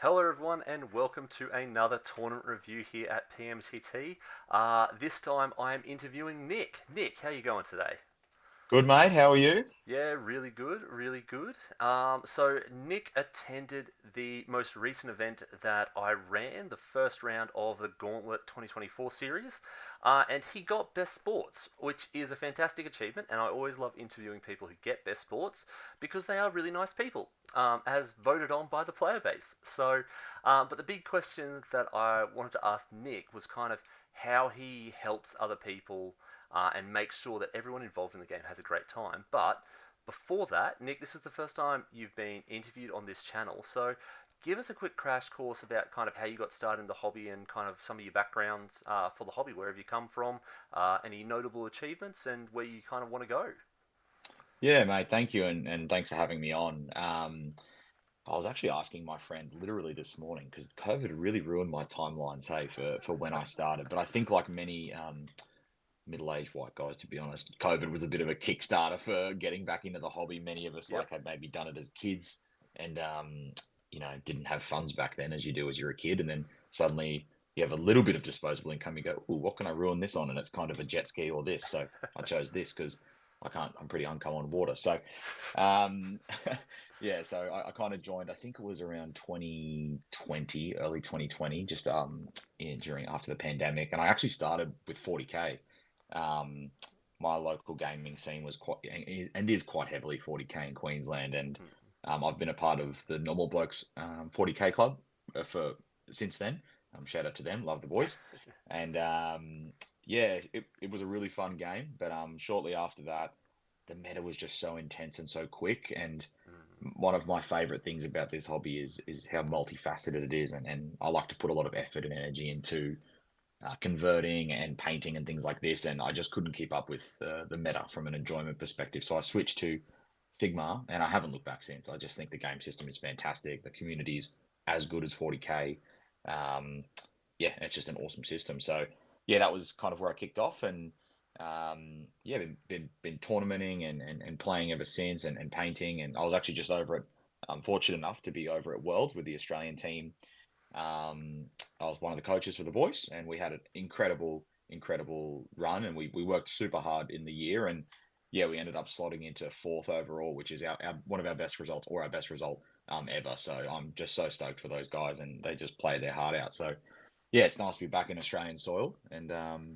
Hello, everyone, and welcome to another tournament review here at PMTT. This time I am interviewing Nick. Nick, how you going today? Good, mate. How are you? Yeah, really good, really good. So Nick attended the most recent event that I ran, the first round of the Gauntlet 2024 series, and he got Best Sports, which is a fantastic achievement. And I always love interviewing people who get Best Sports because they are really nice people, as voted on by the player base. But the big question that I wanted to ask Nick was kind of how he helps other people and make sure that everyone involved in the game has a great time. But before that, Nick, this is the first time you've been interviewed on this channel. So give us a quick crash course about kind of how you got started in the hobby and kind of some of your backgrounds for the hobby, wherever you come from, any notable achievements, and where you kind of want to go. Yeah, mate. Thank you, and thanks for having me on. I was actually asking my friend literally this morning because COVID really ruined my timeline, say, for when I started. But I think like many middle-aged white guys, to be honest, COVID was a bit of a kickstarter for getting back into the hobby. Many of us Yep. like had maybe done it as kids and didn't have funds back then as you do as you're a kid, and then suddenly you have a little bit of disposable income. You go, "Ooh, what can I ruin this on?" And it's kind of a jet ski or this. So I chose this because I can't. I'm pretty uncommon on water. So, um, yeah. So I kind of joined. I think it was around 2020, early 2020, just during after the pandemic, and I actually started with 40k. um, my local gaming scene was quite and is quite heavily 40k in Queensland, and I've been a part of the Normal Blokes 40k club for since then. Shout out to them, love the boys, and yeah, it was a really fun game. But shortly after that, the meta was just so intense and so quick. And Mm. one of my favorite things about this hobby is how multifaceted it is, and I like to put a lot of effort and energy into converting and painting and things like this, and I just couldn't keep up with the meta from an enjoyment perspective. So I switched to Sigma, and I haven't looked back since. I just think the game system is fantastic. The community's as good as 40k. Um, yeah, it's just an awesome system. So yeah, that was kind of where I kicked off, and yeah, been tournamenting and playing ever since, and painting. And I was actually just over at. I'm fortunate enough to be over at Worlds with the Australian team. um, I was one of the coaches for the boys, and we had an incredible run, and we worked super hard in the year, and yeah, we ended up slotting into fourth overall, which is our one of our best results or our best result ever. So I'm just so stoked for those guys, and they just play their heart out. So yeah, it's nice to be back in Australian soil, and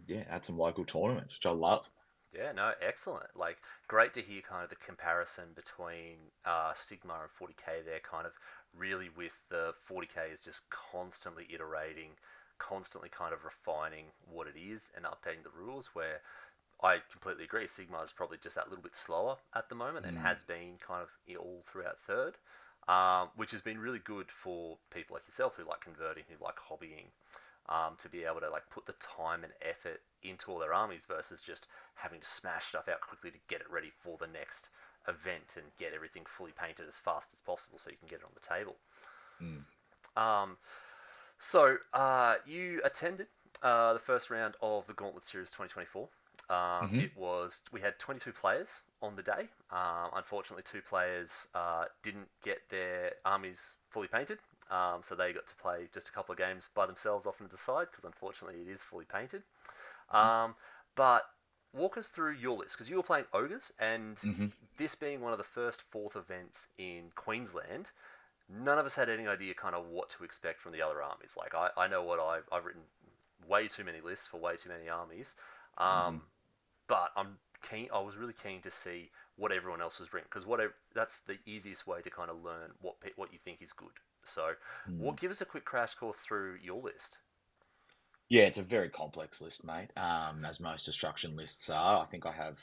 yeah, at some local tournaments, which I love. Yeah, no, excellent. Like, great to hear kind of the comparison between Sigma and 40k there, kind of really with the 40k is just constantly iterating, constantly kind of refining what it is and updating the rules. Where I completely agree, Sigma is probably just that little bit slower at the moment and Mm, has been kind of all throughout third, which has been really good for people like yourself who like converting, who like hobbying, to be able to like put the time and effort into all their armies versus just having to smash stuff out quickly to get it ready for the next event and get everything fully painted as fast as possible so you can get it on the table. mm, Um, you attended the first round of the Gauntlet Series 2024. hmm We had 22 players on the day. Unfortunately, two players didn't get their armies fully painted, so they got to play just a couple of games by themselves off into the side because unfortunately it is fully painted. Um, but walk us through your list because you were playing ogres, and hmm this being one of the first fourth events in Queensland, none of us had any idea kind of what to expect from the other armies. Like I know what I've written way too many lists for way too many armies, hmm um, but I'm keen. I was really keen to see what everyone else was bringing because whatever that's the easiest way to kind of learn what you think is good. So, mm. give us a quick crash course through your list. Yeah, it's a very complex list, mate. As most destruction lists are. I think I have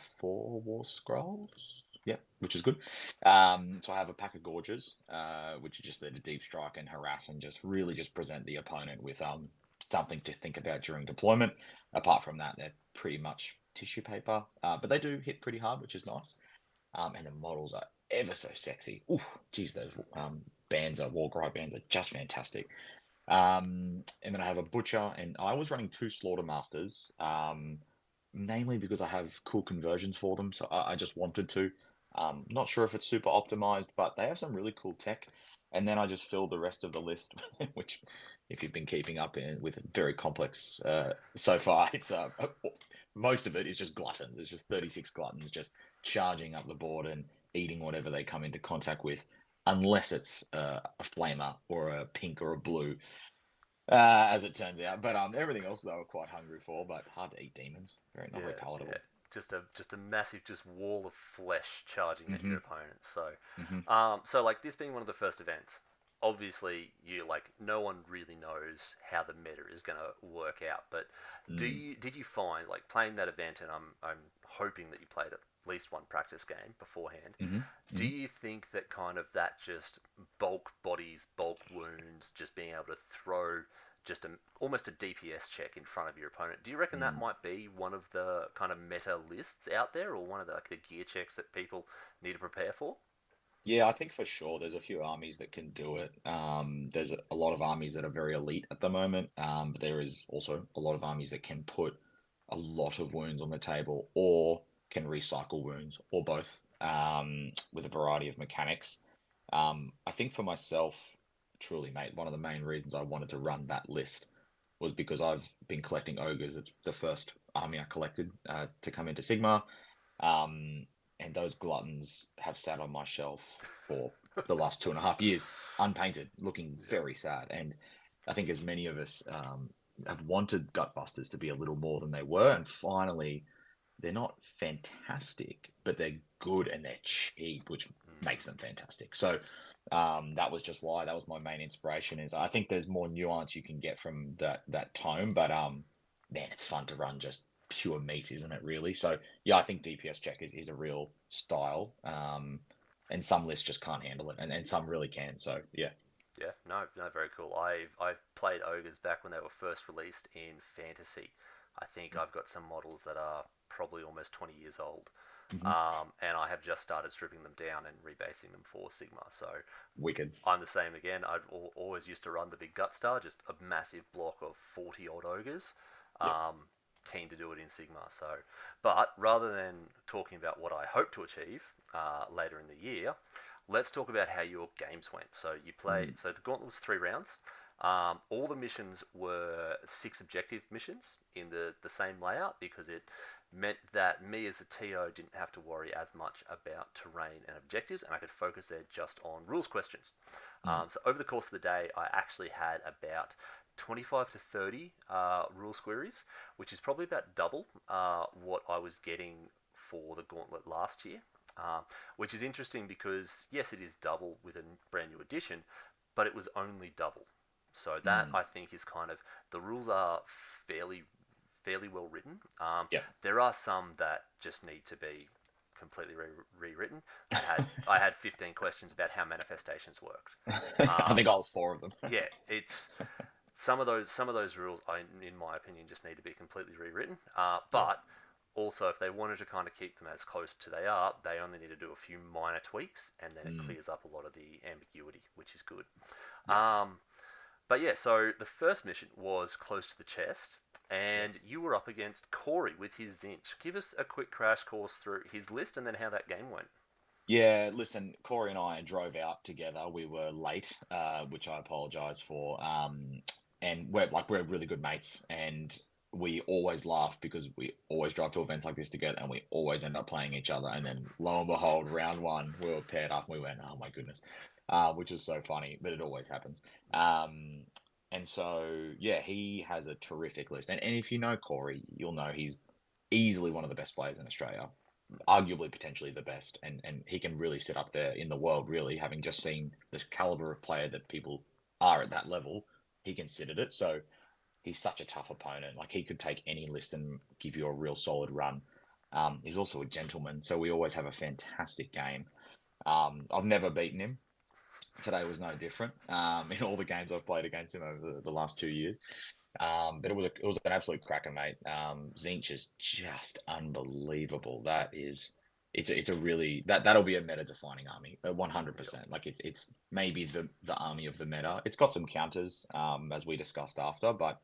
four war scrolls. Yeah, which is good. So I have a pack of gorges, which are just there to deep strike and harass and just really just present the opponent with something to think about during deployment. Apart from that, they're pretty much tissue paper, but they do hit pretty hard, which is nice. And the models are ever so sexy. Ooh, geez, those bands are war cry bands are just fantastic. And then I have a butcher, and I was running two slaughter masters, mainly because I have cool conversions for them. So I just wanted to. Not sure if it's super optimized, but they have some really cool tech. And then I just filled the rest of the list, which, if you've been keeping up with very complex so far, it's most of it is just gluttons. It's just 36 gluttons just charging up the board and eating whatever they come into contact with, unless it's a flamer or a pink or a blue, as it turns out. But everything else they were quite hungry for, but hard to eat demons. Very not very Yeah, yeah. palatable. Just a massive just wall of flesh charging at your Hmm. opponent. So, Hmm. so like this being one of the first events, obviously you like no one really knows how the meta is gonna work out. But Mm. did you find like playing that event, and I'm hoping that you played at least one practice game beforehand. Hmm. Do Hmm. you think that kind of that just bulk bodies, bulk wounds, just being able to throw just almost a DPS check in front of your opponent? Do you reckon that Mm. might be one of the kind of meta lists out there, or one of the, like the gear checks that people need to prepare for? Yeah, I think for sure there's a few armies that can do it. There's a lot of armies that are very elite at the moment, but there is also a lot of armies that can put a lot of wounds on the table or can recycle wounds or both, with a variety of mechanics. I think for myself, truly, mate, one of the main reasons I wanted to run that list was because I've been collecting ogres. It's the first army I collected to come into Sigma. Um, and those gluttons have sat on my shelf for the last 2.5 years, unpainted, looking Yep. very sad. And I think as many of us have wanted Gutbusters to be a little more than they were, and finally, they're not fantastic, but they're good and they're cheap, which makes Mm, them fantastic. So that was just why that was my main inspiration. Is I think there's more nuance you can get from that tone, but man, it's fun to run just pure meat, isn't it? Really. So yeah, I think DPS check is a real style. And some lists just can't handle it, and some really can. So yeah. yeah, no, no, very cool. I've played ogres back when they were first released in fantasy. I think I've got some models that are probably almost 20 years old. Hmm. And I have just started stripping them down and rebasing them for Sigma. So Wicked. I'm the same again. Always used to run the big gut star, just a massive block of 40 odd ogres. Yep. Um, Keen to do it in Sigma. So, but rather than talking about what I hope to achieve later in the year, let's talk about how your games went. So you play. Mm. So the gauntlet was 3 rounds. All the missions were 6 objective missions in the same layout, because it meant that me as a TO didn't have to worry as much about terrain and objectives, and I could focus there just on rules questions. Mm. So over the course of the day, I actually had about 25 to 30 rules queries, which is probably about double what I was getting for the Gauntlet last year. Which is interesting because, yes, it is double with a brand new edition, but it was only double. So that, Mm. I think, is kind of, the rules are fairly fairly well written. Yep. There are some that just need to be completely rewritten. I had 15 questions about how manifestations worked. I think I was four of them. Yeah, it's some of those rules, in my opinion, just need to be completely rewritten. Yeah. But also, if they wanted to kind of keep them as close to they are, they only need to do a few minor tweaks, and then it Mm. clears up a lot of the ambiguity, which is good. Yep. Um, but yeah, so the first mission was close to the chest, Yep. and you were up against Corey with his Zinch. Give us a quick crash course through his list and then how that game went. Yeah, listen, Corey and I drove out together. We were late, which I apologize for. And we're really good mates, and we always laugh because we always drive to events like this together, and we always end up playing each other. And then lo and behold, round one, we were paired up, and we went, "Oh my goodness," which is so funny, but it always happens. And so yeah, he has a terrific list, and if you know Corey, you'll know he's easily one of the best players in Australia, arguably potentially the best, and he can really sit up there in the world. Really, having just seen the caliber of player that people are at that level, he considered it. So he's such a tough opponent. Like he could take any list and give you a real solid run. He's also a gentleman, so we always have a fantastic game. I've never beaten him. Today was no different. In all the games I've played against him over the last 2 years. But it was an absolute cracker, mate. Zinch is just unbelievable. It's a really that'll be a meta defining army, Yep. 100%. Like it's maybe the army of the meta. It's got some counters, as we discussed after, but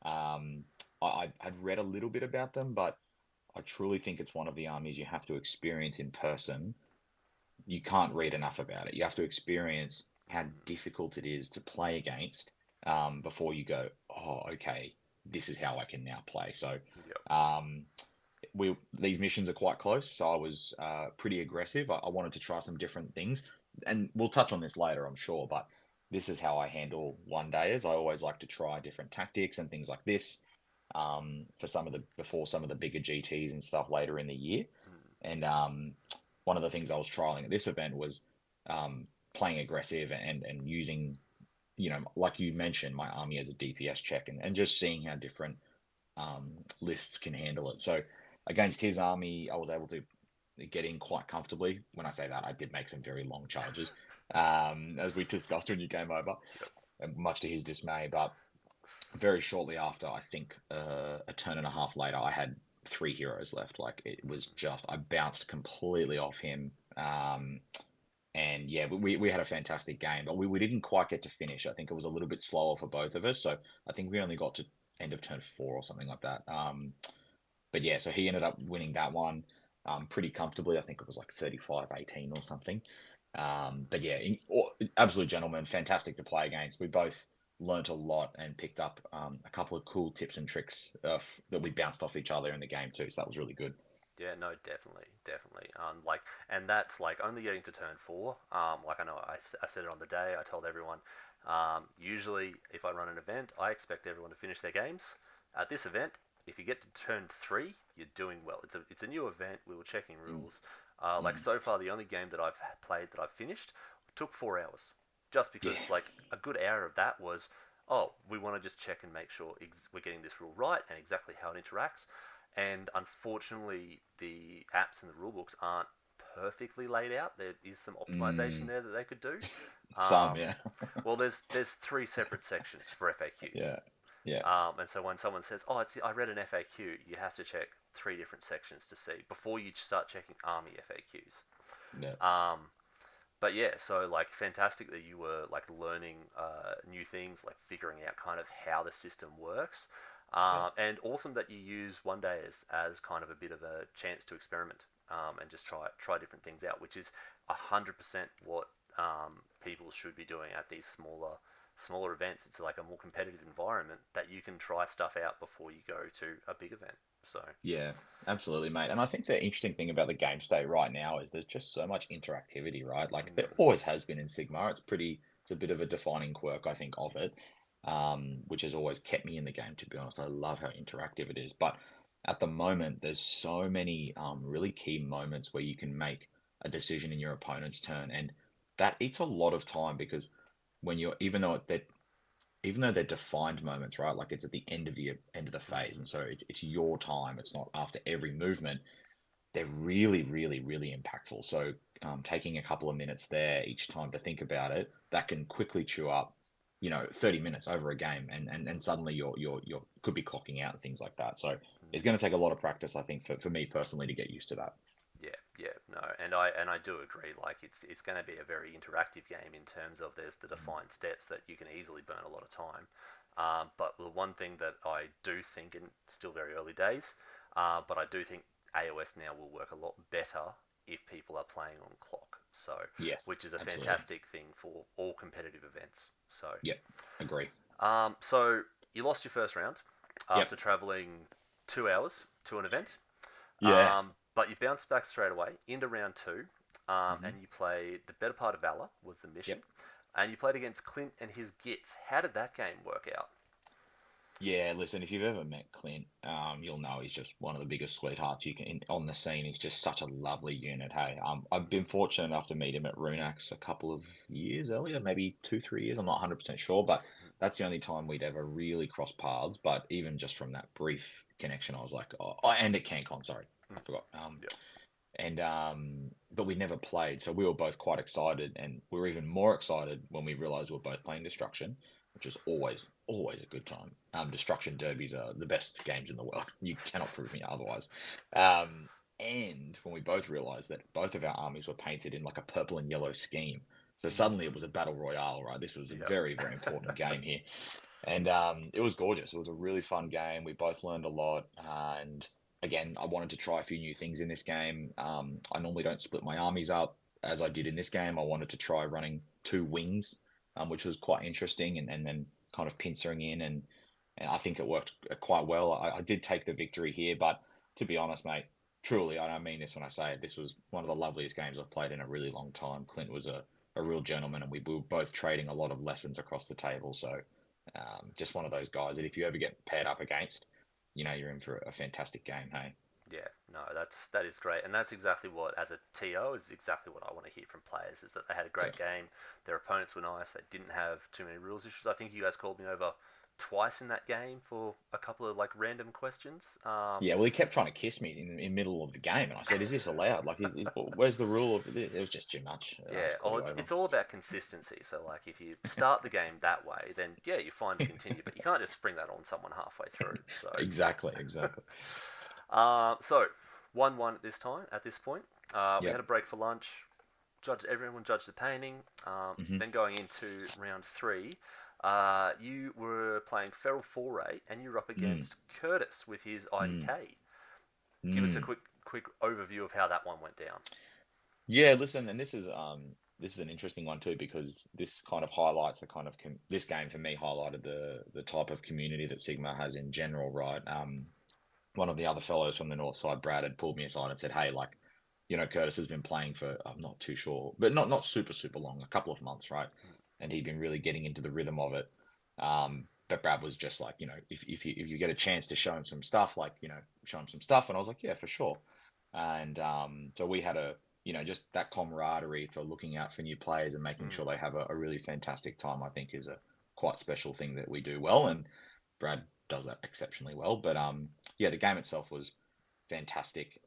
um, I'd read a little bit about them, but I truly think it's one of the armies you have to experience in person. You can't read enough about it. You have to experience how Mm, difficult it is to play against before you go, oh, okay, this is how I can now play. So yep. um, we these missions are quite close, so I was pretty aggressive. I wanted to try some different things, and we'll touch on this later, I'm sure. But this is how I handle one dayers. I always like to try different tactics and things like this for some of the before some of the bigger GTS and stuff later in the year. Mm, And one of the things I was trialing at this event was playing aggressive and using, like you mentioned, my army as a DPS check and just seeing how different lists can handle it. So against his army, I was able to get in quite comfortably. When I say that, I did make some very long charges, as we discussed when you came over, yep. and much to his dismay. But very shortly after, I think a turn and a half later, I had three heroes left. Like it was just, I bounced completely off him. And yeah, we had a fantastic game, but we didn't quite get to finish. I think it was a little bit slower for both of us. So I think we only got to end of turn four or something like that. But yeah, so he ended up winning that one pretty comfortably. I think it was like 35-18 or something. But yeah, absolute gentleman, fantastic to play against. We both learnt a lot and picked up a couple of cool tips and tricks that we bounced off each other in the game too. So that was really good. Yeah, no, definitely, definitely. Like, and that's like only getting to turn four. Like I know I said it on the day. I told everyone. Usually, if I run an event, I expect everyone to finish their games. At this event, if you get to turn three, you're doing well. It's a new event. We were checking Mm, rules. Like mm. so far, the only game that I've played that I've finished took 4 hours, just Yeah, because like a good hour of that was, oh, we want to just check and make sure we're getting this rule right and exactly how it interacts. And unfortunately, the apps and the rulebooks aren't perfectly laid out. There is some optimization mm. there that they could do. Some, Um, yeah, well, there's three separate sections for FAQs. yeah, yeah, And so when someone says, "Oh, I read an FAQ," you have to check three different sections to see before you start checking army FAQs. yeah, Um, but yeah, so like fantastic that you were like learning new things, like figuring out kind of how the system works, yeah, and awesome that you use one day as kind of a bit of a chance to experiment and just try different things out, which is 100% what people should be doing at these smaller events. It's like a more competitive environment that you can try stuff out before you go to a big event. So yeah. Absolutely, mate. And I think the interesting thing about the game state right now is there's just so much interactivity, right? Like there mm, always has been in Sigma. It's a bit of a defining quirk, I think, of it, which has always kept me in the game. To be honest, I love how interactive it is. But at the moment, there's so many really key moments where you can make a decision in your opponent's turn, and that eats a lot of time because when you're even though they're defined moments, right? Like it's at the end of the phase, and mm, so it's your time. It's not after every movement. They're really, really, really impactful. So taking a couple of minutes there each time to think about it, that can quickly chew up, 30 minutes over a game, and suddenly you're could be clocking out and things like that. So it's mm. going to take a lot of practice, I think, for me personally to get used to that. Yeah, no, and I do agree. Like it's going to be a very interactive game in terms of there's the defined steps that you can easily burn a lot of time. But the one thing that I do think, and still very early days, but I do think AOS now will work a lot better if people are playing on clock. So, Yes, which is a absolutely. fantastic thing for all competitive events. So, Yep, agree. so you lost your first round Yep. after traveling 2 hours to an event. Yeah. But you bounced back straight away into round two, Hmm. and you played the better part of Valor was the mission, Yep. and you played against Clint and his Gits. How did that game work out? Yeah, listen, if you've ever met Clint, you'll know he's just one of the biggest sweethearts you can on the scene. He's just such a lovely unit. Hey, I've been fortunate enough to meet him at Runax a couple of years earlier, maybe 2, 3 years. I'm not 100% sure, but that's the only time we'd ever really crossed paths. But even just from that brief connection, I was like, oh, and at CanCon, sorry, I Mm, forgot. yep. And but we never played, so we were both quite excited, and we were even more excited when we realized we were both playing Destruction, which is always a good time. Destruction derbies are the best games in the world. You cannot prove me otherwise. Um, and when we both realized that both of our armies were painted in like a purple and yellow scheme, so suddenly it Mm, was a battle royale, right? This was a yep. very, very important game here, and it was gorgeous. It was a really fun game. We both learned a lot, and again, I wanted to try a few new things in this game. I normally don't split my armies up as I did in this game. I wanted to try running two wings, which was quite interesting, and then kind of pincering in, and I think it worked quite well. I did take the victory here, but to be honest, mate, truly, I don't mean this when I say it. This was one of the loveliest games I've played in a really long time. Clint was a real gentleman, and we were both trading a lot of lessons across the table. So, just one of those guys that if you ever get paired up against, you're in for a fantastic game. Hey, Yeah, no, that is great, and that's exactly what, as a TO, is exactly what I want to hear from players. Is that they had a yeah. great game, their opponents were nice, they didn't have too many rules issues. I think you guys called me over twice in that game for a couple of like random questions. Yeah, well, he kept trying to kiss me in the middle of the game, and I said, "Is this allowed? Like, where's the rule of this?" It was just too much. I had Yeah, to call oh, you it's over. it's all about consistency. So like, if you start the game that way, then yeah, you're fine to continue, but you can't just spring that on someone halfway through. So Exactly, exactly. So 1-1 at this time. At this point, we had Yep. a break for lunch. Everyone judged the painting. Hmm. Then going into round three, you were playing Feral Foray, and you were up Mm, against Curtis with his mm, IDK. Give us a mm. quick overview of how that one went down. Yeah, listen, and this is an interesting one too because this kind of highlights the kind of this game for me highlighted the type of community that Sigma has in general, right? One of the other fellows from the north side, Brad, had pulled me aside and said, "Hey, like, Curtis has been playing for I'm not too sure, but not super long, a couple of months, right? And he'd been really getting into the rhythm of it. But Brad was just like, if you get a chance to show him some stuff, like show him some stuff, and I was like, yeah, for sure. And so we had just that camaraderie for looking out for new players and making Mm, sure they have a really fantastic time. I think is a quite special thing that we do well, and Brad does that exceptionally well. But yeah, the game itself was fantastic.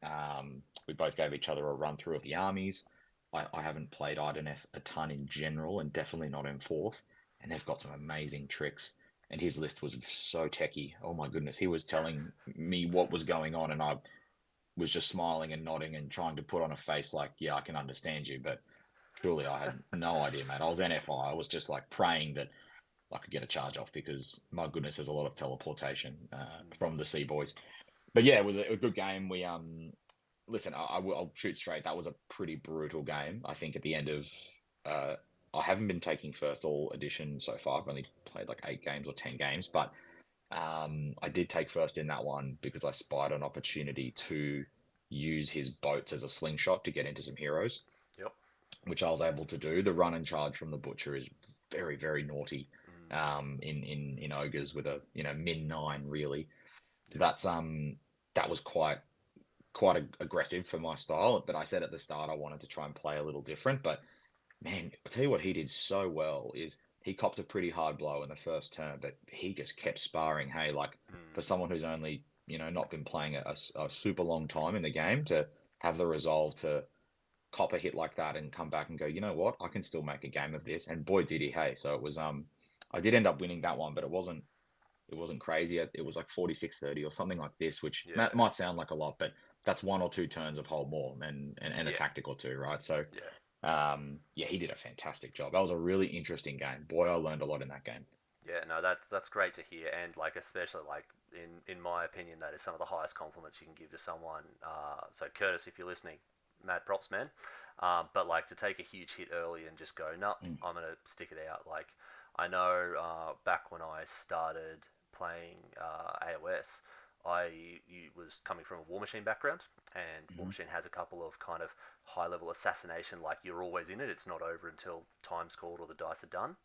We both gave each other a run through of the armies. I haven't played IDNF a ton in general, and definitely not in fourth. And they've got some amazing tricks. And his list was so techy. Oh my goodness, he was telling me what was going on, and I was just smiling and nodding and trying to put on a face like, yeah, I can understand you. But truly, I had no idea, mate. I was NFI. I was just like praying that I could get a charge off because my goodness, there's a lot of teleportation mm, from the Sea Boys. But yeah, it was a good game. We listen, I'll shoot straight. That was a pretty brutal game. I think at the end of uh, I haven't been taking first all edition so far. I've only played like 8 games or 10 games, but I did take first in that one because I spied an opportunity to use his boats as a slingshot to get into some heroes, yep. which I was able to do. The run and charge from the butcher is very naughty Mm, in ogres with a min 9 really. So yep. that was quite aggressive for my style. But I said at the start I wanted to try and play a little different. But man, I tell you what he did so well is he copped a pretty hard blow in the first turn, but he just kept sparring. Hey, like for Mm, someone who's only not been playing a super long time in the game to have the resolve to cop a hit like that and come back and go, you know what, I can still make a game of this. And boy, did he! Hey, so it was I did end up winning that one, but it wasn't crazy. It was like 46-30 or something like this, which yeah. might sound like a lot, but that's 1 or 2 turns of hold more and a Yeah. tactic or two, right? So, Yeah. yeah, he did a fantastic job. That was a really interesting game. Boy, I learned a lot in that game. Yeah, no, that's great to hear, and like especially like in my opinion, that is some of the highest compliments you can give to someone. So Curtis, if you're listening, mad props, man. But like to take a huge hit early and just go, no, Mm, I'm gonna stick it out. Like I know back when I started playing AOS, was coming from a War Machine background, and War mhm, Machine has a couple of kind of high level assassination. Like you're always in it; it's not over until time's called or the dice are done.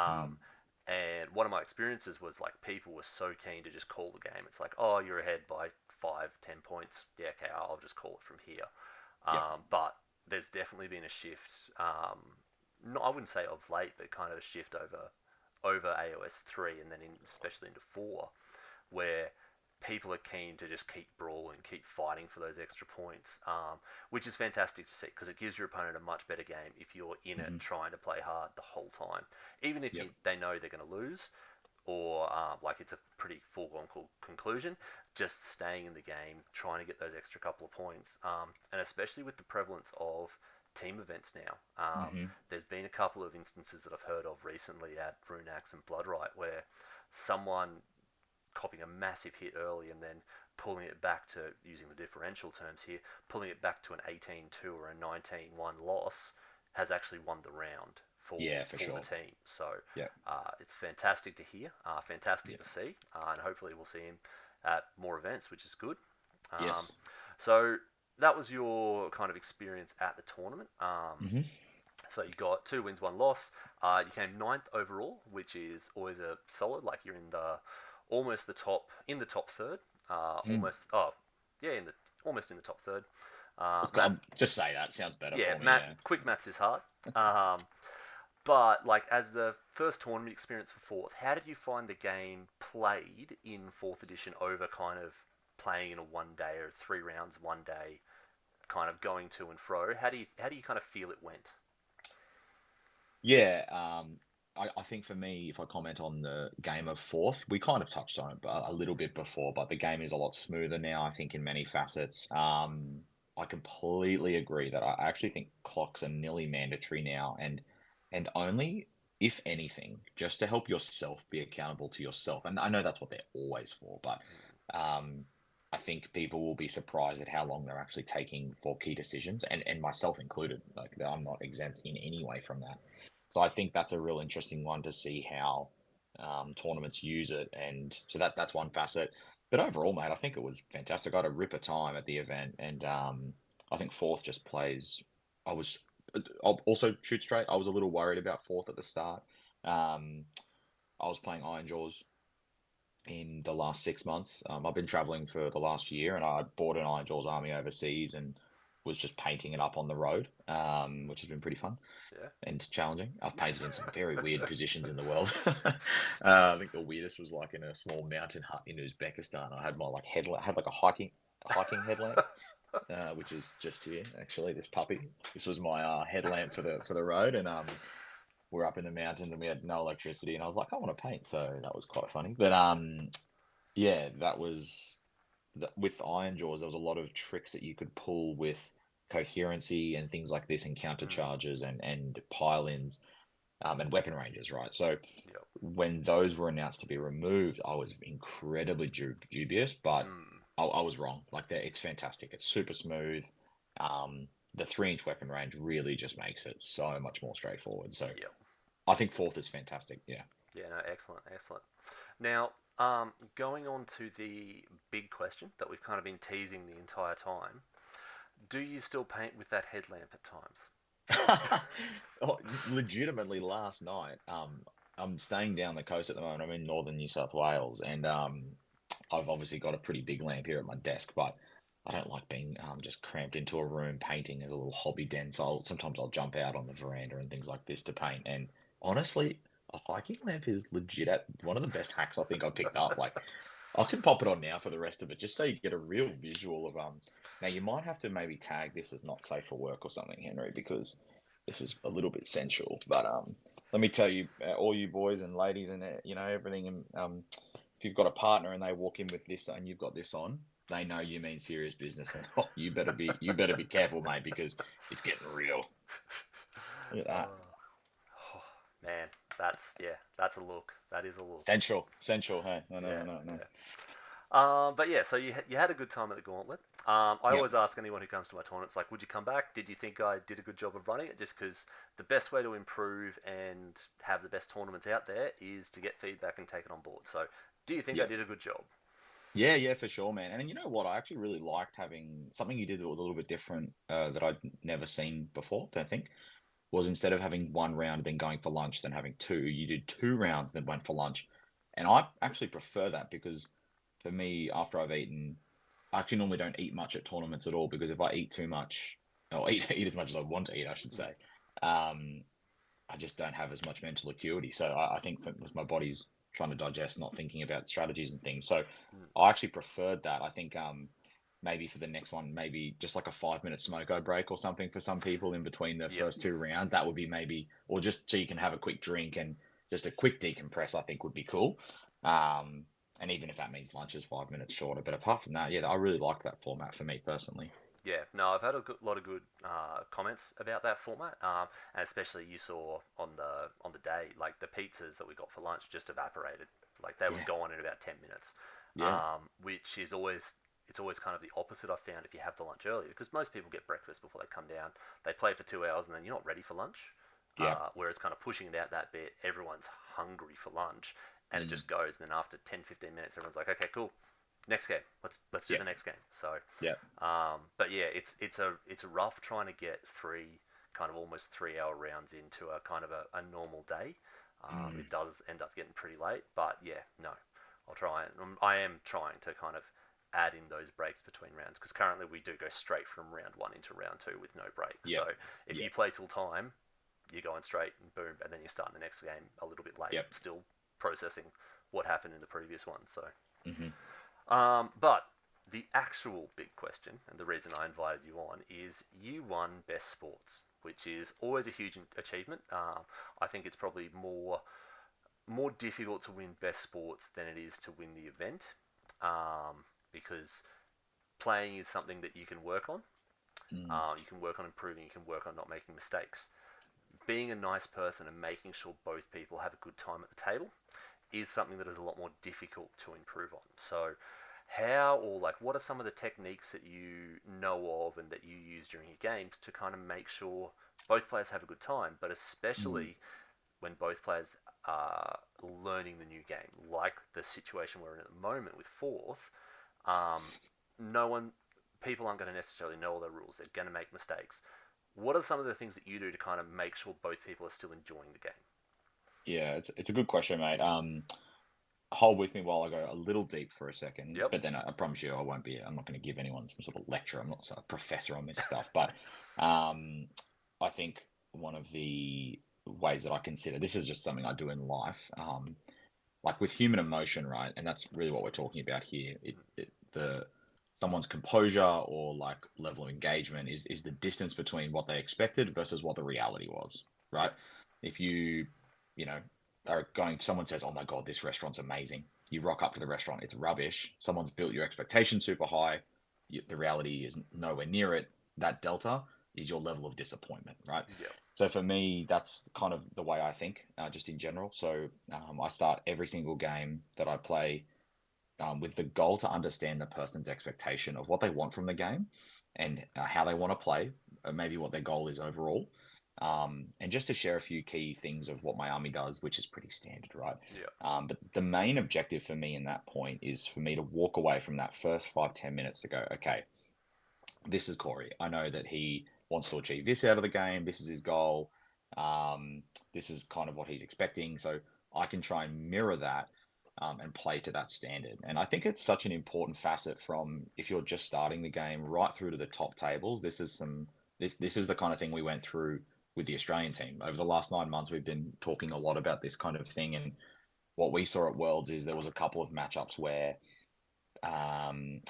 mm, Um, and one of my experiences was like people were so keen to just call the game. It's like, oh, you're ahead by 5, 10 points. Yeah, okay, I'll just call it from here. yep. But there's definitely been a shift. Not, I wouldn't say of late, but kind of a shift over AOS 3 and then especially into 4, where people are keen to just keep brawling, keep fighting for those extra points, which is fantastic to see because it gives your opponent a much better game if you're in it Hmm. trying to play hard the whole time. Even if Yep. they know they're going to lose or like it's a pretty foregone conclusion, just staying in the game, trying to get those extra couple of points, and especially with the prevalence of team events now. Hmm. There's been a couple of instances that I've heard of recently at Runax and Bloodright where someone copying a massive hit early and then pulling it back to, using the differential terms here, pulling it back to an 18-2 or a 19-1 loss has actually won the round Yeah, for for the sure. team. So Yeah. it's fantastic to hear, fantastic Yeah. to see, and hopefully we'll see him at more events, which is good. Um, Yes. so that was your kind of experience at the tournament. Hmm. So you got 2 wins, 1 loss. You came ninth overall, which is always a solid. Like you're in the almost the top in the top third. Mm. Yeah, in the almost in the top third. Let's go. Math, Just say that sounds better yeah, for me. Yeah. quick maths is hard. Um, but like as the first tournament experience for fourth, how did you find the game played in fourth edition over kind of playing in a 1 day or 3 rounds 1 day, kind of going to and fro? How do you kind of feel it went? Yeah, I think for me, if I comment on the game of fourth, we kind of touched on it a little bit before, but the game is a lot smoother now, I think, in many facets. I completely agree that I actually think clocks are nearly mandatory now, and only if anything, just to help yourself be accountable to yourself. And I know that's what they're always for, but um, I think people will be surprised at how long they're actually taking for key decisions, and myself included. Like I'm not exempt in any way from that. So I think that's a real interesting one to see how tournaments use it, and so that's one facet. But overall, mate, I think it was fantastic. I had a ripper time at the event, and I think fourth just plays. I was I'll also shoot straight. I was a little worried about fourth at the start. Um, I was playing Iron Jaws in the last 6 months. I've been traveling for the last year, and I bought an Iron Jaws army overseas and was just painting it up on the road, which has been pretty fun Yeah. and challenging. I've painted in some very weird positions in the world. I think the weirdest was like in a small mountain hut in Uzbekistan. I had my like headlamp, had like a hiking headlamp, which is just here actually. This puppy. This was my headlamp for the road, and we're up in the mountains and we had no electricity, and I was like, I want to paint, so that was quite funny. But yeah, that was with Iron Jaws. There was a lot of tricks that you could pull with coherency and things like this, and counter Mm, charges and pile-ins, and weapon ranges, right? So yep. when those were announced to be removed, I was incredibly dubious, but Mm, I was wrong. Like that, it's fantastic. It's super smooth. Um, the 3-inch weapon range really just makes it so much more straightforward. So yep. I think fourth is fantastic. Yeah. Yeah. No. Excellent. Excellent. Now, going on to the big question that we've kind of been teasing the entire time. Do you still paint with that headlamp at times? Oh, legitimately, last night, I'm staying down the coast at the moment. I'm in northern New South Wales, and I've obviously got a pretty big lamp here at my desk, but I don't like being just cramped into a room painting as a little hobby den. So sometimes I'll jump out on the veranda and things like this to paint. And honestly, a hiking lamp is legit at one of the best hacks I think I picked up. Like I can pop it on now for the rest of it, just so you get a real visual of. Now you might have to maybe tag this as not safe for work or something, Henry, because this is a little bit sensual. But let me tell you, all you boys and ladies, and everything. And if you've got a partner and they walk in with this and you've got this on, they know you mean serious business, and oh, you better be careful, mate, because it's getting real. Look at that. Oh, man, that's a look. That is a look. Sensual. Hey, no, no, Yeah, no, no, no. yeah. But yeah, so you had a good time at the Gauntlet. I Yep. always ask anyone who comes to my tournaments, like, would you come back? Did you think I did a good job of running it? Just because the best way to improve and have the best tournaments out there is to get feedback and take it on board. So, do you think I Yep. did a good job? Yeah, yeah, for sure, man. And you know what? I actually really liked having something you did that was a little bit different, that I'd never seen before, don't think, was instead of having one round and then going for lunch, then having two, you did 2 rounds, then went for lunch. And I actually prefer that because for me, after I've eaten, I actually normally don't eat much at tournaments at all, because if I eat too much, or eat as much as I want to eat, I should Mm, say, um, I just don't have as much mental acuity. So I think that was my body's trying to digest, not thinking about strategies and things. So mm, I actually preferred that. I think maybe for the next one, maybe just like a 5 minute smoko break or something for some people in between the yep. first 2 rounds. That would be maybe, or just so you can have a quick drink and just a quick decompress, I think would be cool. Um, and even if that means lunch is 5 minutes shorter. But apart from that, yeah, I really like that format for me personally. Yeah, no, I've had a lot of good comments about that format, and especially you saw on the day, like the pizzas that we got for lunch just evaporated, like they were Yeah, gone in about 10 minutes, yeah. which is always it's always kind of the opposite I've found if you have the lunch earlier, because most people get breakfast before they come down, they play for 2 hours, and then you're not ready for lunch. Yeah. Whereas kind of pushing it out that bit, everyone's hungry for lunch, and it Mm. just goes. And then after 10, 15 minutes, everyone's like, okay, cool, next game. Let's do Yeah. the next game. So, Yeah. but yeah, it's rough trying to get three kind of almost 3 hour rounds into a kind of a normal day. Mm. It does end up getting pretty late, but yeah, no, I'll try and I am trying to kind of add in those breaks between rounds because currently we do go straight from round one into round two with no breaks. Yep. So if Yep. you play till time, you're going straight and boom, and then you're starting the next game a little bit late, Yep. still processing what happened in the previous one. So, Hmm. but the actual big question and the reason I invited you on is you won Best Sports, which is always a huge achievement. I think it's probably more difficult to win Best Sports than it is to win the event, because playing is something that you can work on. Mm. You can work on improving. You can work on not making mistakes. Being a nice person and making sure both people have a good time at the table is something that is a lot more difficult to improve on. So, how or like what are some of the techniques that you know of and that you use during your games to kind of make sure both players have a good time, but Mm. especially when both players are learning the new game, like the situation we're in at the moment with fourth. No one, people aren't going to necessarily know all the rules. They're going to make mistakes. What are some of the things that you do to kind of make sure both people are still enjoying the game? Yeah, it's a good question, mate. Hold with me while I go a little deep for a second, Yep. but then I promise you I won't be. I'm not going to give anyone some sort of lecture. I'm not a professor on this stuff, but um, I think one of the ways that I consider this is just something I do in life. Like with human emotion, right? And that's really what we're talking about here. The someone's composure or like level of engagement is the distance between what they expected versus what the reality was, right? Yep. If you know, are going, someone says, "Oh my God, this restaurant's amazing." You rock up to the restaurant, it's rubbish. Someone's built your expectations super high. The reality is nowhere near it. That delta is your level of disappointment, right? Yep. So for me, that's kind of the way I think, just in general. So I start every single game that I play with the goal to understand the person's expectation of what they want from the game and how they want to play, maybe what their goal is overall. And just to share a few key things of what my army does, which is pretty standard, right? Yep. But the main objective for me in that point is for me to walk away from that first 5-10 minutes to go, okay, this is Corey. I know that he wants to achieve this out of the game. This is his goal. Um, this is kind of what he's expecting. So I can try and mirror that and play to that standard. And I think it's such an important facet from if you're just starting the game right through to the top tables. This is the kind of thing we went through with the Australian team over the last 9 months. We've been talking a lot about this kind of thing, and what we saw at Worlds is there was a couple of matchups where um,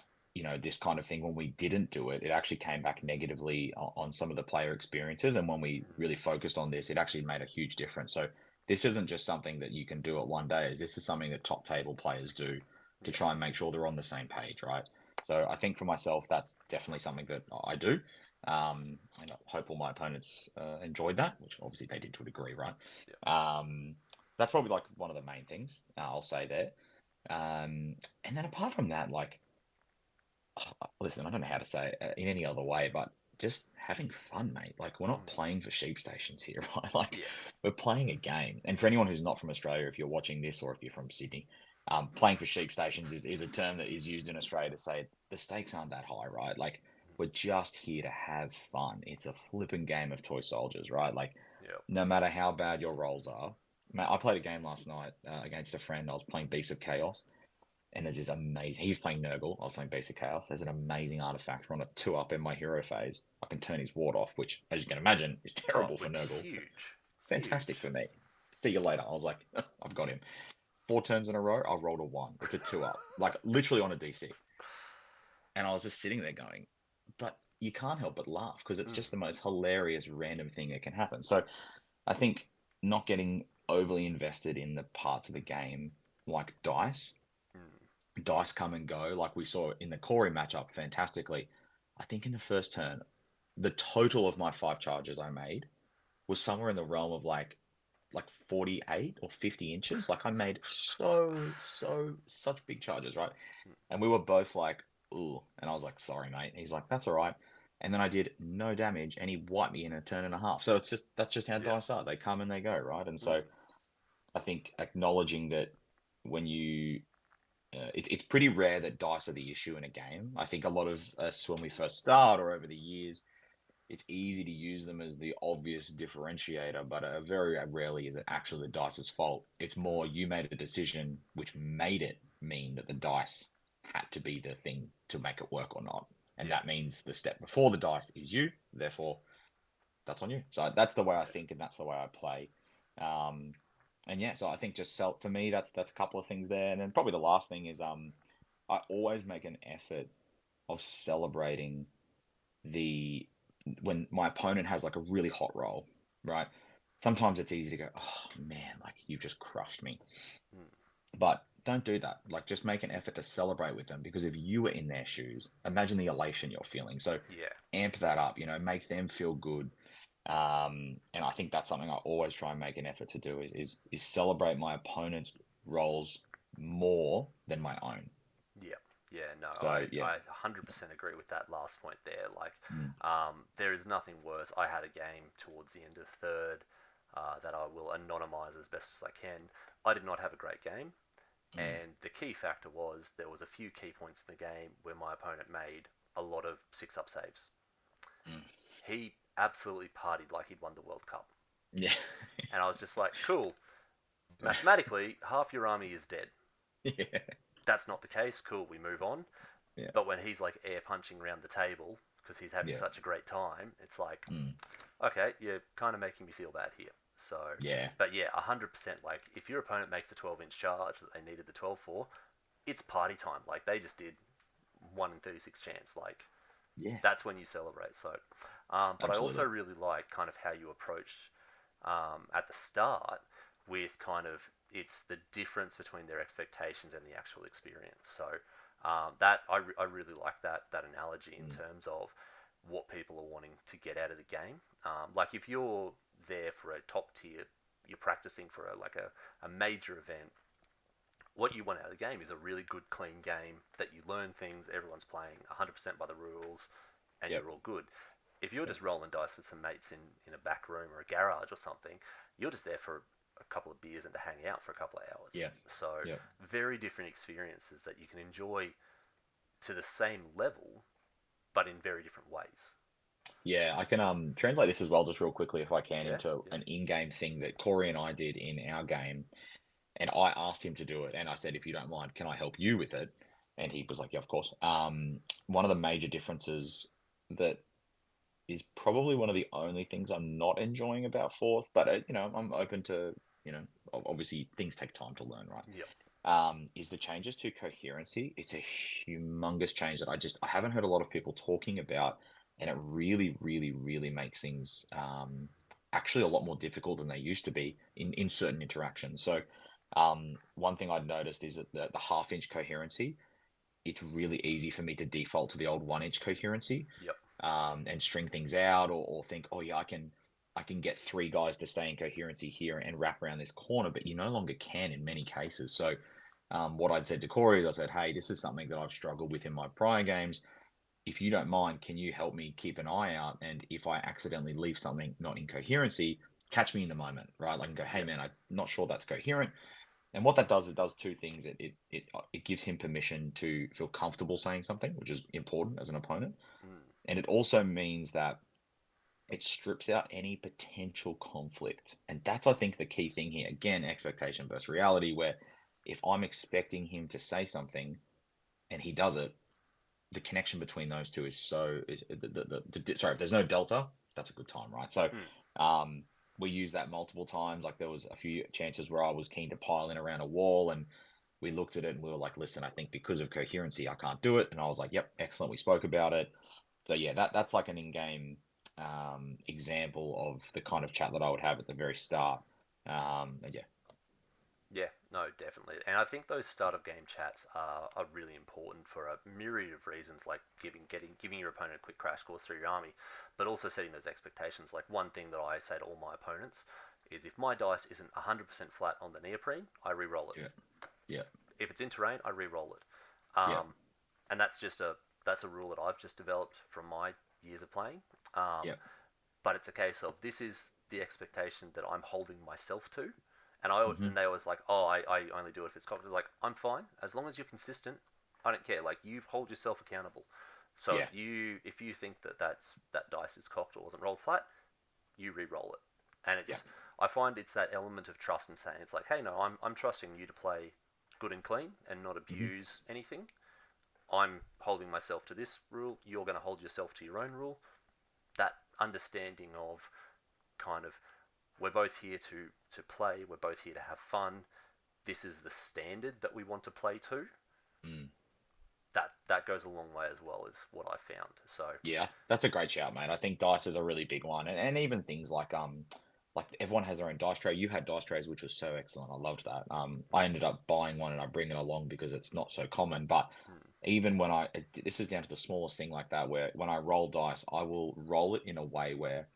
this kind of thing, when we didn't do it, it actually came back negatively on some of the player experiences. And when we really focused on this, it actually made a huge difference. So this isn't just something that you can do at one day. This is something that top table players do to Yep. try and make sure they're on the same page, right? So I think for myself, that's definitely something that I do. And I hope all my opponents enjoyed that, which obviously they did to a degree, right? Yep. That's probably like one of the main things I'll say there. And then apart from that, like, listen, I don't know how to say it in any other way, but just having fun, mate. Like, we're not playing for sheep stations here, right? Like, Yeah. we're playing a game. And for anyone who's not from Australia, if you're watching this or if you're from Sydney, playing for sheep stations is a term that is used in Australia to say the stakes aren't that high, right? Like, we're just here to have fun. It's a flipping game of toy soldiers, right? Like, Yep. no matter how bad your rolls are. Mate, I played a game last night against a friend. I was playing Beasts of Chaos, and there's this amazing. He's playing Nurgle. I was playing Basic Chaos. There's an amazing artifact. We're on a 2-up in my hero phase. I can turn his ward off, which, as you can imagine, is Oh, terrible it for would be Nurgle. huge. Fantastic Huge. for me. See you later. I was like, I've got him. 4 turns in a row, I've rolled a 1. It's a 2-up. Like, literally on a D6. And I was just sitting there going, but you can't help but laugh because it's Mm. just the most hilarious random thing that can happen. So I think not getting overly invested in the parts of the game like Mm. dice come and go, like we saw in the Corey matchup fantastically. I think in the first turn, the total of my 5 charges I made was somewhere in the realm of like 48 or 50 inches. Like I made such big charges, right? Mm. And we were both like, ooh. And I was like, sorry, mate. He's like, that's all right. and then I did no damage, and he wiped me in a turn and a half. So that's just how Yeah. dice are. They come and they go, right? And so Mm. I think acknowledging that when you it's pretty rare that dice are the issue in a game. I think a lot of us, when we first start or over the years, it's easy to use them as the obvious differentiator, but very rarely is it actually the dice's fault. It's more you made a decision which made it mean that the dice had to be the thing to make it work or not. And Yeah. that means the step before the dice is you, therefore that's on you. So that's the way I Yeah. think, and that's the way I play. Um, and yeah, so I think just for me, that's a couple of things there, and then probably the last thing is I always make an effort of celebrating the when my opponent has like a really hot roll, right? Sometimes it's easy to go, oh man, like you've just crushed me. Mm. But don't do that. Like just make an effort to celebrate with them because if you were in their shoes, imagine the elation you're feeling. So Yeah. amp that up, make them feel good. And I think that's something I always try and make an effort to do is celebrate my opponent's roles more than my own. Yeah, yeah, no, So yeah. I 100% agree with that last point there. Like, Mm, there is nothing worse. I had a game towards the end of third that I will anonymize as best as I can. I did not have a great game, mm, and the key factor was there was a few key points in the game where my opponent made a lot of six-up saves. mm. He absolutely partied like he'd won the World Cup, Yeah. and I was just like, cool. Mathematically, half your army is dead. Yeah. That's not the case. Cool, we move on. Yeah. But when he's like air punching around the table because he's having Yeah. such a great time, it's like, Mm, okay, you're kind of making me feel bad here. So, yeah. but yeah, 100%. Like, if your opponent makes a 12-inch charge that they needed the 12 for, it's party time. Like, they just did 1 in 36 chance. Like, Yeah. that's when you celebrate. So, but I also Absolutely. really like kind of how you approach at the start with kind of it's the difference between their expectations and the actual experience. So that I really like that analogy in Mm, terms of what people are wanting to get out of the game. Like if you're there for a top tier, you're practicing for a major event. What you want out of the game is a really good, clean game that you learn things. Everyone's playing 100% by the rules, and yep. you're all good. If you're Yep. just rolling dice with some mates in a back room or a garage or something, you're just there for a couple of beers and to hang out for a couple of hours. Yeah. So, Yep. very different experiences that you can enjoy to the same level, but in very different ways. Yeah, I can translate this as well, just real quickly, if I can, Yeah, into yeah, an in-game thing that Corey and I did in our game. And I asked him to do it, and I said, if you don't mind, can I help you with it? And he was like, yeah, of course. One of the major differences that is probably one of the only things I'm not enjoying about fourth, but I'm open to, obviously things take time to learn, right? yep, Is the changes to coherency. It's a humongous change that I haven't heard a lot of people talking about, and it really, really, really makes things actually a lot more difficult than they used to be in certain interactions. So, one thing I'd noticed is that the half-inch coherency, it's really easy for me to default to the old 1-inch coherency yep, and string things out or think, oh yeah, I can get three guys to stay in coherency here and wrap around this corner, but you no longer can in many cases. So what I'd said to Corey is I said, hey, this is something that I've struggled with in my prior games. If you don't mind, can you help me keep an eye out? And if I accidentally leave something not in coherency, catch me in the moment, right? Like, and go, hey yep, man, I'm not sure that's coherent. And what that does, it does two things. It gives him permission to feel comfortable saying something, which is important as an opponent. mm, And it also means that it strips out any potential conflict. And that's, I think, the key thing here. Again, expectation versus reality, where if I'm expecting him to say something and he does it, the connection between those two is so is sorry, if there's no delta, that's a good time, right? So mm, um we use that multiple times. Like there was a few chances where I was keen to pile in around a wall and we looked at it and we were like, listen, I think because of coherency I can't do it. And I was like, yep, excellent, we spoke about it. So yeah, that's like an in-game example of the kind of chat that I would have at the very start. And yeah. yeah. No, definitely. And I think those start of game chats are really important for a myriad of reasons, like giving your opponent a quick crash course through your army, but also setting those expectations. Like one thing that I say to all my opponents is if my dice isn't 100% flat on the neoprene, I re-roll it. Yeah. Yeah. If it's in terrain, I re-roll it. Yeah. And that's just a that's a rule that I've just developed from my years of playing. Um, Yeah. but it's a case of this is the expectation that I'm holding myself to, Hmm. and they always like, oh, I only do it if it's cocked. It's like I'm fine as long as you're consistent. I don't care. Like you hold yourself accountable. So Yeah. if you think that that dice is cocked or wasn't rolled flat, you re-roll it. And Yeah. it's I find it's that element of trust and saying it's like, hey, no, I'm trusting you to play good and clean and not Hmm. abuse anything. I'm holding myself to this rule. You're going to hold yourself to your own rule. That understanding of kind of we're both here to play. We're both here to have fun. This is the standard that we want to play to. Mm. That goes a long way as well, is what I found. So Yeah, that's a great shout, mate. I think dice is a really big one, and even things like everyone has their own dice tray. You had dice trays, which was so excellent. I loved that. I ended up buying one and I bring it along because it's not so common. But mm, even when this is down to the smallest thing like that, where when I roll dice, I will roll it in a way where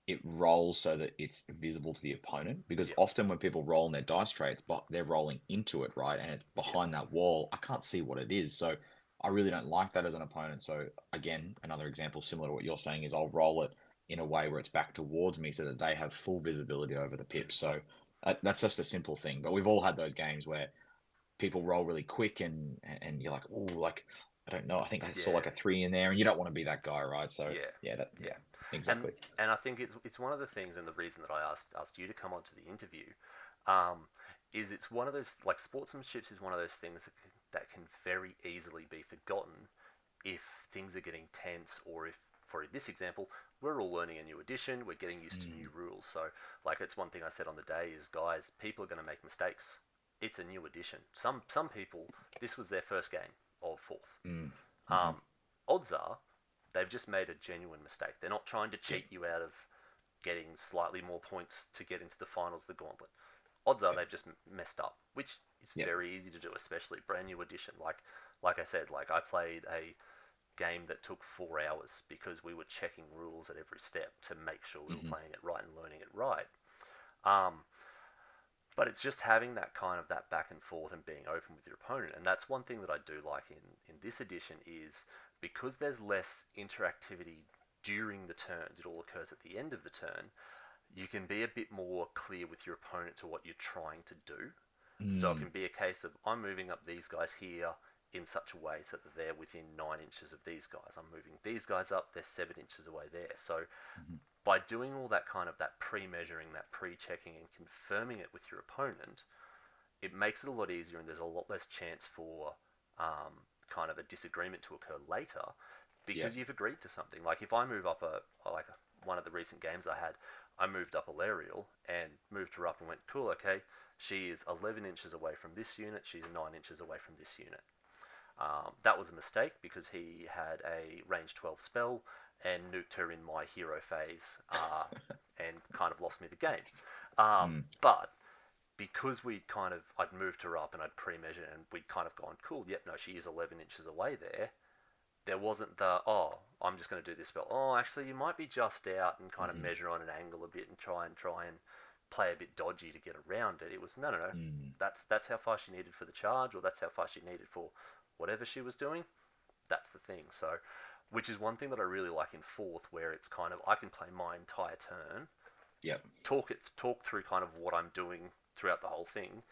it rolls so that it's visible to the opponent, because yep, often when people roll in their dice tray, but they're rolling into it, right, and it's yep, behind that wall. I can't see what it is, so I really don't like that as an opponent. So again, another example similar to what you're saying is I'll roll it in a way where it's back towards me so that they have full visibility over the pips. mm, So that's just a simple thing, but we've all had those games where people roll really quick and you're like, oh, like I don't know, I think I saw yeah, like a three in there, and you don't want to be that guy, right? So yeah, yeah, that yeah. yeah, And exactly. and I think it's one of the things, and the reason that I asked you to come onto the interview, um, is it's one of those like sportsmanship is one of those things that can very easily be forgotten if things are getting tense, or if, for this example, we're all learning a new edition, we're getting used to Mm. new rules. So, like, it's one thing I said on the day is, guys, people are going to make mistakes. It's a new edition. Some people, this was their first game of fourth. Mm. Hmm. Um, Odds are they've just made a genuine mistake. They're not trying to Yep. cheat you out of getting slightly more points to get into the finals of the Gauntlet. Odds are Yep. they've just messed up, which is Yep. very easy to do, especially brand new edition. Like I said, like I played a game that took 4 hours because we were checking rules at every step to make sure we were Hmm. playing it right and learning it right. Um, but it's just having that kind of that back and forth and being open with your opponent, and that's one thing that I do like in this edition is because there's less interactivity during the turns. It all occurs at the end of the turn. You can be a bit more clear with your opponent to what you're trying to do. So it Mm. can be a case of I'm moving up these guys here in such a way so that they're within 9 inches of these guys. I'm moving these guys up, they're 7 inches away there. So Hmm. by doing all that kind of that pre-measuring, that pre-checking, and confirming it with your opponent, it makes it a lot easier, and there's a lot less chance for kind of a disagreement to occur later because Yep. you've agreed to something. Like if I move up one of the recent games I had, I moved up Alariel and moved her up and went, cool, okay, she is 11 inches away from this unit, she's 9 inches away from this unit. That was a mistake because he had a range 12 spell and nuked her in my hero phase and kind of lost me the game. Mm. But because I'd moved her up and I'd pre-measured and we'd kind of gone, cool, yep, no, she is 11 inches away there. There wasn't the, oh, I'm just going to do this spell. Oh, actually, you might be just out and kind of Hmm. measure on an angle a bit and try and play a bit dodgy to get around it. It was, no, no, no. Mm. That's how far she needed for the charge, or that's how far she needed for whatever she was doing. That's the thing. So, which is one thing that I really like in fourth, where it's kind of I can play my entire turn, Yep. talk through kind of what I'm doing throughout the whole thing,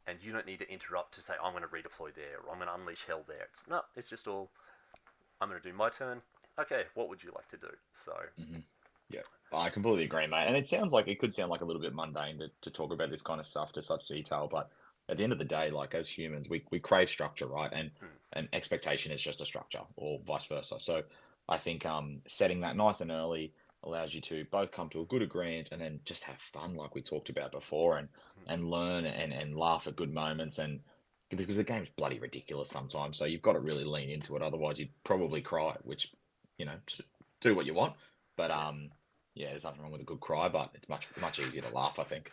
and you don't need to interrupt to say I'm going to redeploy there or I'm going to unleash hell there. It's no, it's just all I'm going to do my turn. Okay, what would you like to do? So Hmm. Yeah, I completely agree, mate. And it sounds like it could sound like a little bit mundane to talk about this kind of stuff to such detail, but at the end of the day, like as humans, we crave structure, right? mm, And expectation is just a structure, or vice versa. So I think setting that nice and early allows you to both come to a good agreement and then just have fun, like we talked about before, mm, and learn and laugh at good moments and. Because the game's bloody ridiculous sometimes, so you've got to really lean into it. Otherwise, you'd probably cry, which, do what you want. But yeah, yeah, there's nothing wrong with a good cry, but it's much easier to laugh, I think.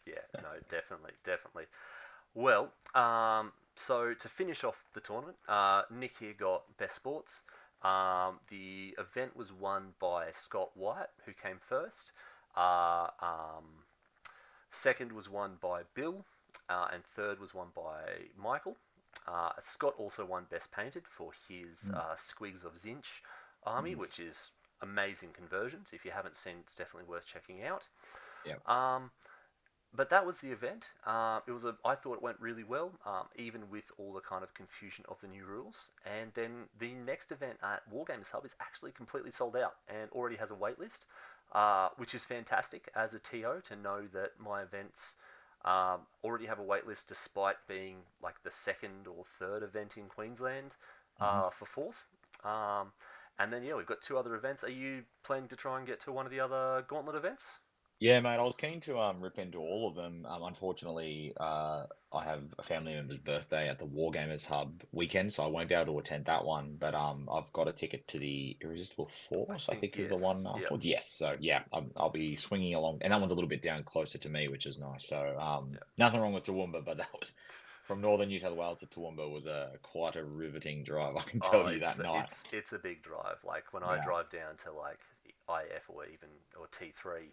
yeah, no, definitely, definitely. Well, so to finish off the tournament, Nick here got best sports. The event was won by Scott White, who came first. Uh, um, Second was won by Bill, and third was won by Michael. Scott also won Best Painted for his Mm. Squigs of Zinch army, Mm. which is amazing conversions. If you haven't seen, it's definitely worth checking out. Yeah. Um, but that was the event. I thought it went really well, even with all the kind of confusion of the new rules. And then the next event at Wargames Hub is actually completely sold out and already has a wait list, which is fantastic as a TO to know that my events already have a wait list despite being like the second or third event in Queensland Hmm. for fourth. Um, and then yeah, we've got two other events. Are you planning to try and get to one of the other Gauntlet events? Yeah, mate. I was keen to rip into all of them. Unfortunately, I have a family member's birthday at the Wargamers Hub weekend, so I won't be able to attend that one. But I've got a ticket to the Irresistible I Force, I think think is the yes. one Yep. afterwards. Yes, so yeah, I'll be swinging along, and that one's a little bit down closer to me, which is nice. So Yep. nothing wrong with Toowoomba, but that was from northern New South Wales to Toowoomba was a quite a riveting drive. I can Oh, tell you that night. it's a big drive. Like when I Yeah, drive down to like IF or even or T3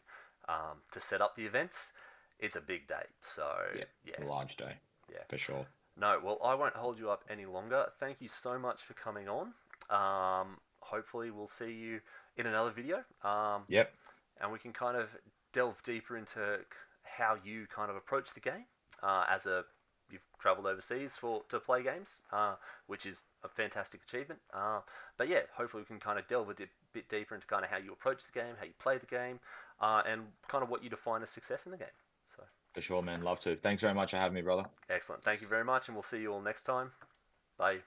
to set up the events, it's a big day. So yeah, yeah, a large day yeah. for sure. No, well, I won't hold you up any longer. Thank you so much for coming on. Hopefully, we'll see you in another video, Yep. and we can kind of delve deeper into how you kind of approach the game as a you've travelled overseas for to play games, which is a fantastic achievement. But yeah, hopefully we can kind of delve a bit deeper into kind of how you approach the game, how you play the game, and kind of what you define as success in the game. So For sure, man. Love to. Thanks very much for having me, brother. excellent. Thank you very much, and we'll see you all next time. Bye.